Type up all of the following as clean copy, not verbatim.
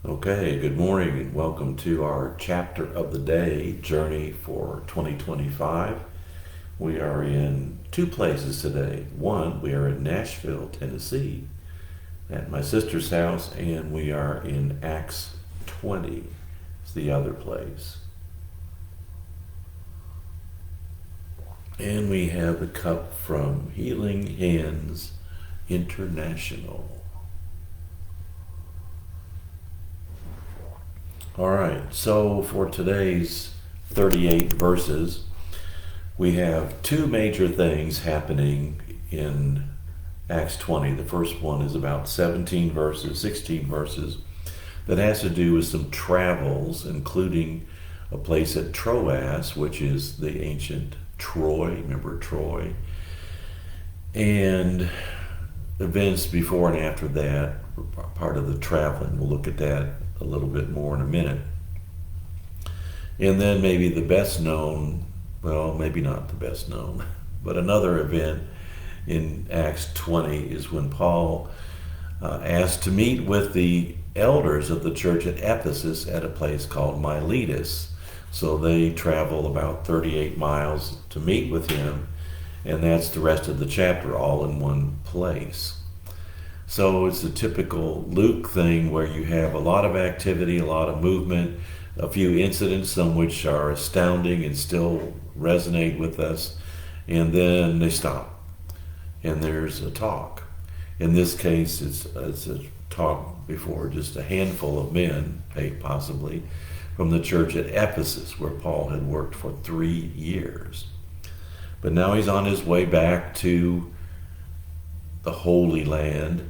Okay, good morning and welcome to our chapter of the day journey for 2025. We are in two places today. One, we are in Nashville, Tennessee, at my sister's house, and we are in Acts 20. It's the other place. And we have the cup from Healing Hands International. All right, so for today's 38 verses, we have two major things happening in Acts 20. The first one is about 16 verses, that has to do with some travels, including a place at Troas, which is the ancient Troy, remember Troy, and events before and after that, part of the traveling. We'll look at that a little bit more in a minute. And then maybe the best known, well, maybe not the best known, but another event in Acts 20 is when Paul asked to meet with the elders of the church at Ephesus at a place called Miletus. So they travel about 38 miles to meet with him, and that's the rest of the chapter all in one place. So it's a typical Luke thing where you have a lot of activity, a lot of movement, a few incidents, some which are astounding and still resonate with us, and then they stop, and there's a talk. In this case, it's a talk before just a handful of men, possibly, from the church at Ephesus, where Paul had worked for 3 years. But now he's on his way back to the Holy Land,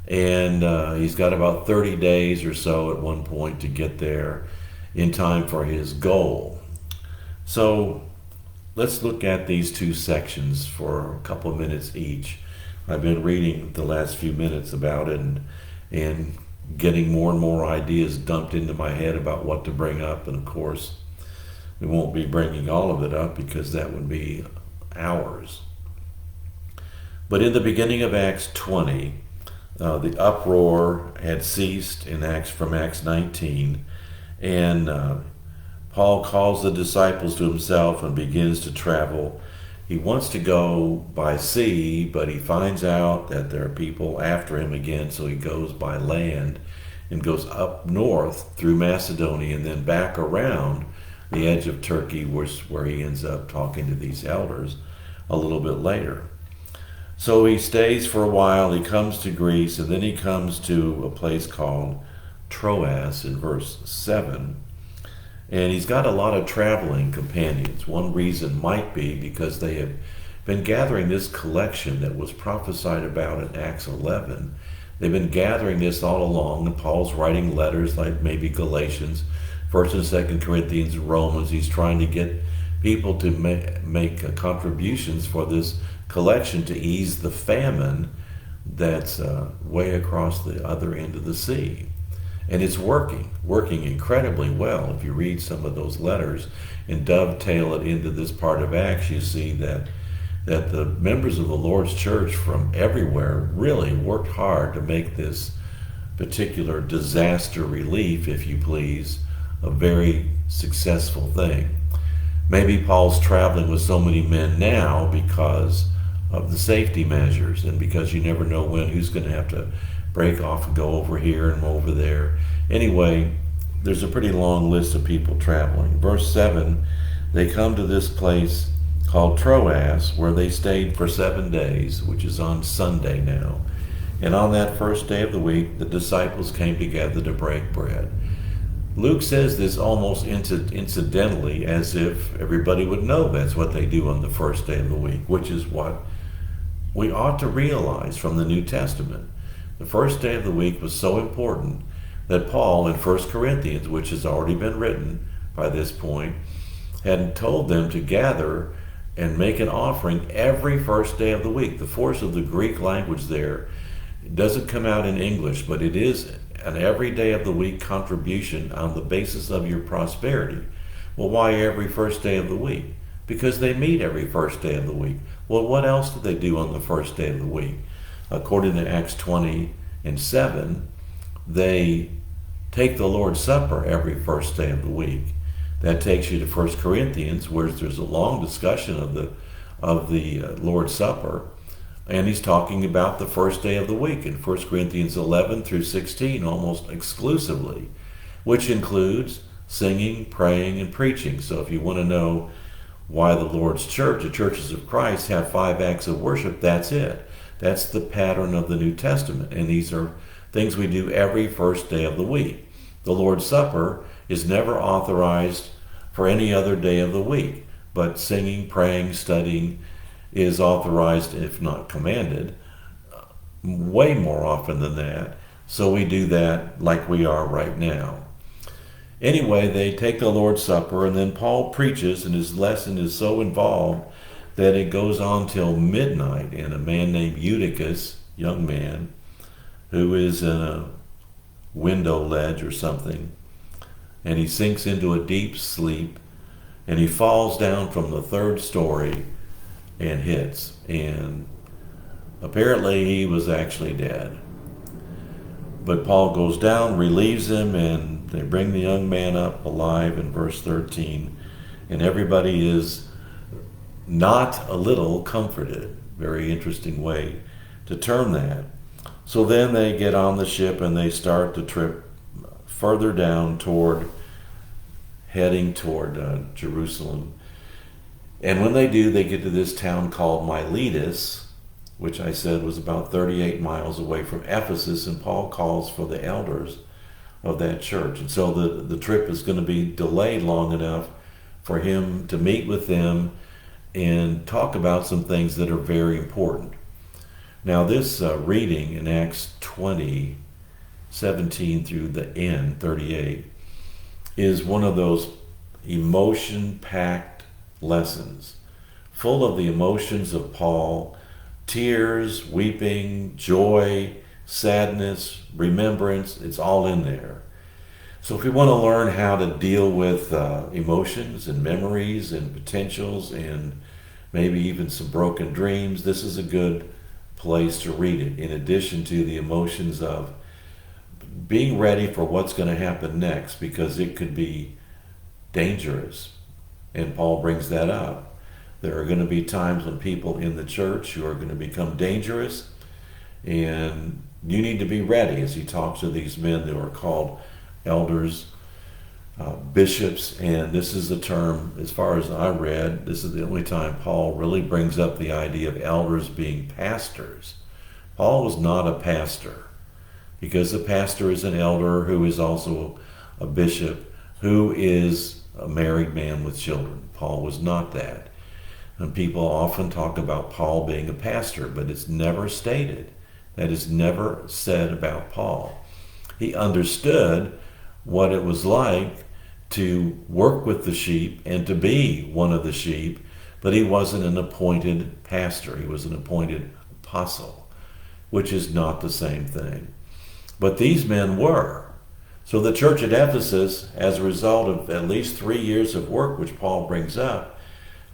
and he's got about 30 days or so at one point to get there in time for his goal. So let's look at these two sections for a couple of minutes each. I've been reading the last few minutes about it and getting more and more ideas dumped into my head about what to bring up. And of course, we won't be bringing all of it up because that would be hours. But in the beginning of Acts 20, the uproar had ceased from Acts 19, and Paul calls the disciples to himself and begins to travel. He wants to go by sea, but he finds out that there are people after him again, so he goes by land and goes up north through Macedonia and then back around the edge of Turkey, where he ends up talking to these elders a little bit later. So he stays for a while, he comes to Greece, and then he comes to a place called Troas in verse 7. And he's got a lot of traveling companions. One reason might be because they have been gathering this collection that was prophesied about in Acts 11. They've been gathering this all along, and Paul's writing letters like maybe Galatians, 1st and 2nd Corinthians, Romans. He's trying to get people to make contributions for this collection to ease the famine that's way across the other end of the sea. And it's working incredibly well. If you read some of those letters and dovetail it into this part of Acts, you see that the members of the Lord's church from everywhere really worked hard to make this particular disaster relief, if you please, a very successful thing. Maybe Paul's traveling with so many men now because of the safety measures and because you never know who's going to have to break off and go over here and over there. Anyway, there's a pretty long list of people traveling. Verse 7, they come to this place called Troas, where they stayed for 7 days, which is on Sunday now. And on that first day of the week, the disciples came together to break bread. Luke says this almost incidentally, as if everybody would know that's what they do on the first day of the week, which is what we ought to realize from the New Testament. The first day of the week was so important that Paul in 1 Corinthians, which has already been written by this point, had told them to gather and make an offering every first day of the week. The force of the Greek language there doesn't come out in English, but it is an every day of the week contribution on the basis of your prosperity. Well, why every first day of the week? Because they meet every first day of the week. Well, what else do they do on the first day of the week? According to Acts 20 and 7, they take the Lord's Supper every first day of the week. That takes you to 1 Corinthians, where there's a long discussion of the Lord's Supper, and he's talking about the first day of the week in 1 Corinthians 11 through 16 almost exclusively, which includes singing, praying, and preaching. So if you want to know why the Lord's Church, the churches of Christ, have 5 acts of worship, that's it. That's the pattern of the New Testament, and these are things we do every first day of the week. The Lord's Supper is never authorized for any other day of the week, but singing, praying, studying is authorized, if not commanded, way more often than that. So we do that like we are right now. Anyway, they take the Lord's Supper, and then Paul preaches, and his lesson is so involved that it goes on till midnight, and a man named Eutychus, young man, who is in a window ledge or something, and he sinks into a deep sleep, and he falls down from the 3rd story and hits, and apparently he was actually dead. But Paul goes down, relieves him, and they bring the young man up alive in verse 13, and everybody is not a little comforted. Very interesting way to term that. So then they get on the ship and they start the trip further down heading toward Jerusalem. And when they do, they get to this town called Miletus, which I said was about 38 miles away from Ephesus, and Paul calls for the elders of that church. And so the trip is going to be delayed long enough for him to meet with them and talk about some things that are very important. Now this reading in Acts 20, 17 through the end, 38, is one of those emotion-packed lessons, full of the emotions of Paul, tears, weeping, joy, sadness, remembrance. It's all in there. So if we want to learn how to deal with emotions and memories and potentials and maybe even some broken dreams, this is a good place to read it, in addition to the emotions of being ready for what's going to happen next, because it could be dangerous. And Paul brings that up. There are going to be times when people in the church who are going to become dangerous, and you need to be ready, as he talks to these men who are called elders, bishops, and this is the term, as far as I read, this is the only time Paul really brings up the idea of elders being pastors. Paul was not a pastor, because a pastor is an elder who is also a bishop, who is a married man with children. Paul was not that. And people often talk about Paul being a pastor, but it's never stated. That is never said about Paul. He understood what it was like to work with the sheep and to be one of the sheep, but he wasn't an appointed pastor. He was an appointed apostle, which is not the same thing. But these men were. So the church at Ephesus, as a result of at least 3 years of work, which Paul brings up,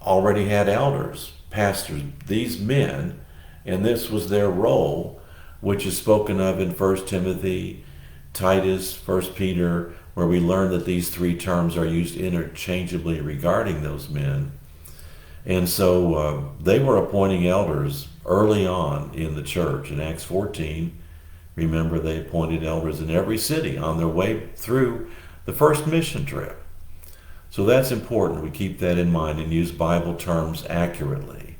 already had elders, pastors, these men, and this was their role, which is spoken of in 1 Timothy, Titus, 1 Peter, where we learn that these 3 terms are used interchangeably regarding those men. And so they were appointing elders early on in the church. In Acts 14, remember, they appointed elders in every city on their way through the first mission trip. So that's important. We keep that in mind and use Bible terms accurately.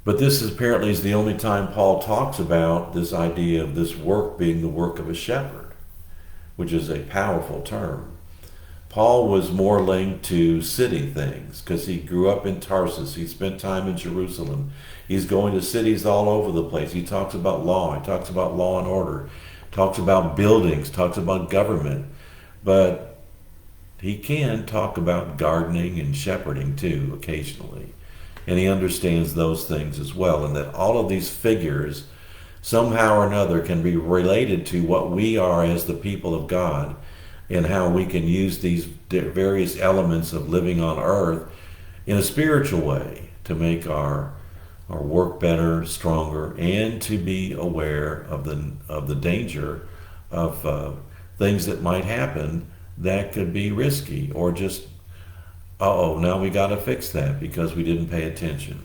But this apparently is the only time Paul talks about this idea of this work being the work of a shepherd, which is a powerful term. Paul was more linked to city things because he grew up in Tarsus. He spent time in Jerusalem. He's going to cities all over the place. He talks about law. He talks about law and order. Talks about buildings. Talks about government. But he can talk about gardening and shepherding too occasionally. And he understands those things as well. And that all of these figures somehow or another can be related to what we are as the people of God, and how we can use these various elements of living on earth in a spiritual way to make our work better, stronger, and to be aware of the danger of things that might happen that could be risky, or just, uh-oh, now we got to fix that because we didn't pay attention.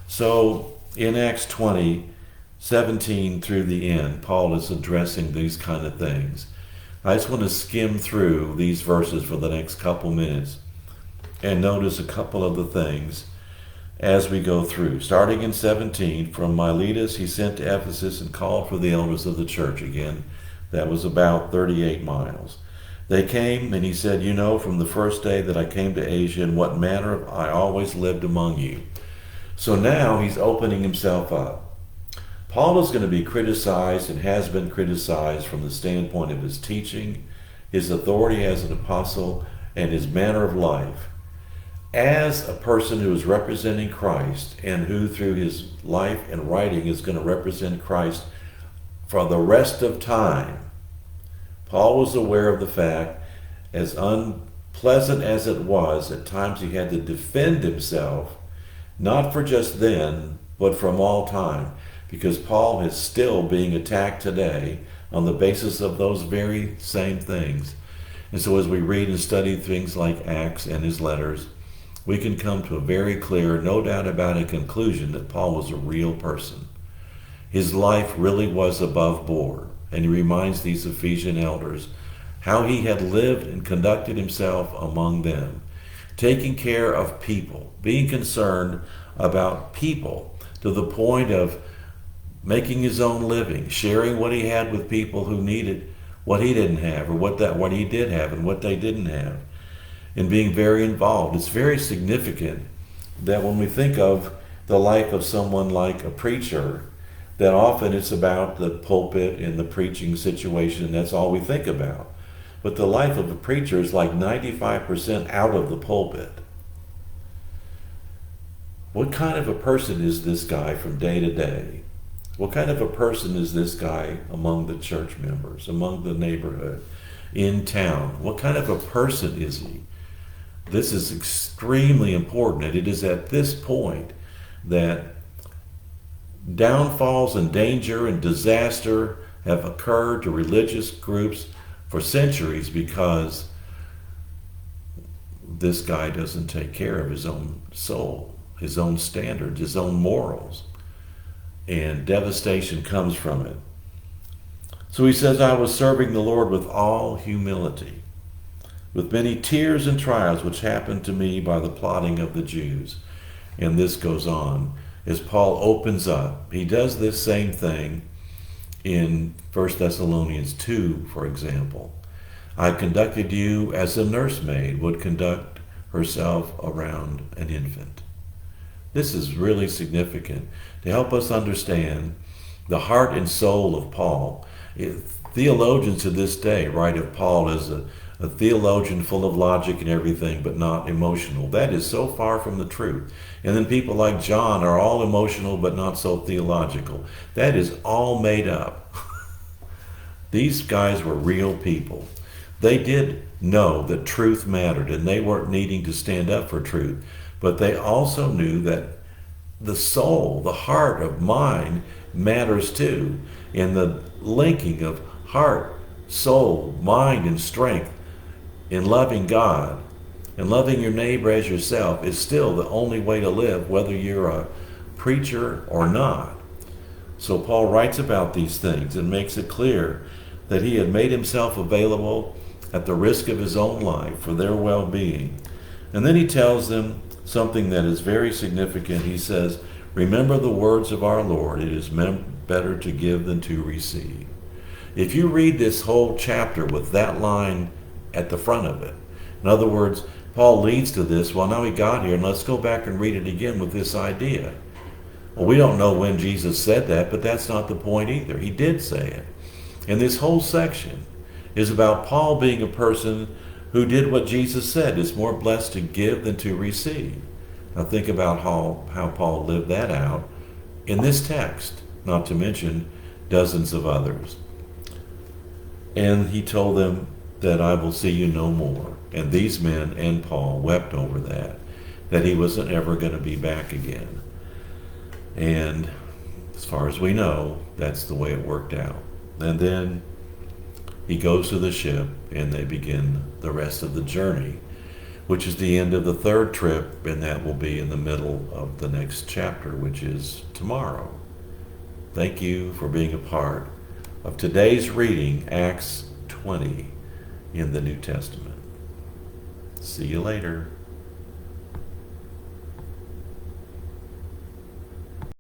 So in Acts 20:17 through the end, Paul is addressing these kind of things. I just want to skim through these verses for the next couple minutes and notice a couple of the things as we go through. Starting in 17, from Miletus he sent to Ephesus and called for the elders of the church. Again, that was about 38 miles. They came, and he said, "You know from the first day that I came to Asia in what manner I always lived among you." So now he's opening himself up. Paul is going to be criticized and has been criticized from the standpoint of his teaching, his authority as an apostle, and his manner of life. As a person who is representing Christ and who through his life and writing is going to represent Christ for the rest of time, Paul was aware of the fact, as unpleasant as it was, at times he had to defend himself, not for just then, but from all time, because Paul is still being attacked today on the basis of those very same things. And so as we read and study things like Acts and his letters, we can come to a very clear, no doubt about it, conclusion that Paul was a real person. His life really was above board. And he reminds these Ephesian elders how he had lived and conducted himself among them, taking care of people, being concerned about people to the point of making his own living, sharing what he had with people who needed what he didn't have, or what he did have and what they didn't have, and being very involved. It's very significant that when we think of the life of someone like a preacher, that often it's about the pulpit and the preaching situation. That's all we think about. But the life of a preacher is like 95% out of the pulpit. What kind of a person is this guy from day to day? What kind of a person is this guy among the church members, among the neighborhood, in town? What kind of a person is he? This is extremely important, and it is at this point that downfalls and danger and disaster have occurred to religious groups for centuries because this guy doesn't take care of his own soul, his own standards, his own morals, and devastation comes from it. So he says, "I was serving the Lord with all humility, with many tears and trials which happened to me by the plotting of the Jews." And this goes on as Paul opens up. He does this same thing in 1 Thessalonians 2, for example. "I conducted you as a nursemaid would conduct herself around an infant." This is really significant to help us understand the heart and soul of Paul. Theologians to this day write of Paul as a theologian full of logic and everything, but not emotional. That is so far from the truth. And then people like John are all emotional, but not so theological. That is all made up. These guys were real people. They did know that truth mattered, and they weren't needing to stand up for truth. But they also knew that the soul, the heart of mind matters too. And the linking of heart, soul, mind, and strength in loving God and loving your neighbor as yourself is still the only way to live, whether you're a preacher or not. So Paul writes about these things and makes it clear that he had made himself available at the risk of his own life for their well-being. And then he tells them something that is very significant. He says, "Remember the words of our Lord, it is better to give than to receive." If you read this whole chapter with that line at the front of it, in other words, Paul leads to this, well, now he got here, and let's go back and read it again with this idea. Well, we don't know when Jesus said that, but that's not the point either. He did say it. And this whole section is about Paul being a person who did what Jesus said. It's more blessed to give than to receive. Now think about how Paul lived that out in this text, not to mention dozens of others. And he told them that I will see you no more. And these men and Paul wept over that he wasn't ever going to be back again. And as far as we know, that's the way it worked out. And then he goes to the ship and they begin the rest of the journey, which is the end of the third trip, and that will be in the middle of the next chapter, which is tomorrow. Thank you for being a part of today's reading, Acts 20 in the New Testament. See you later.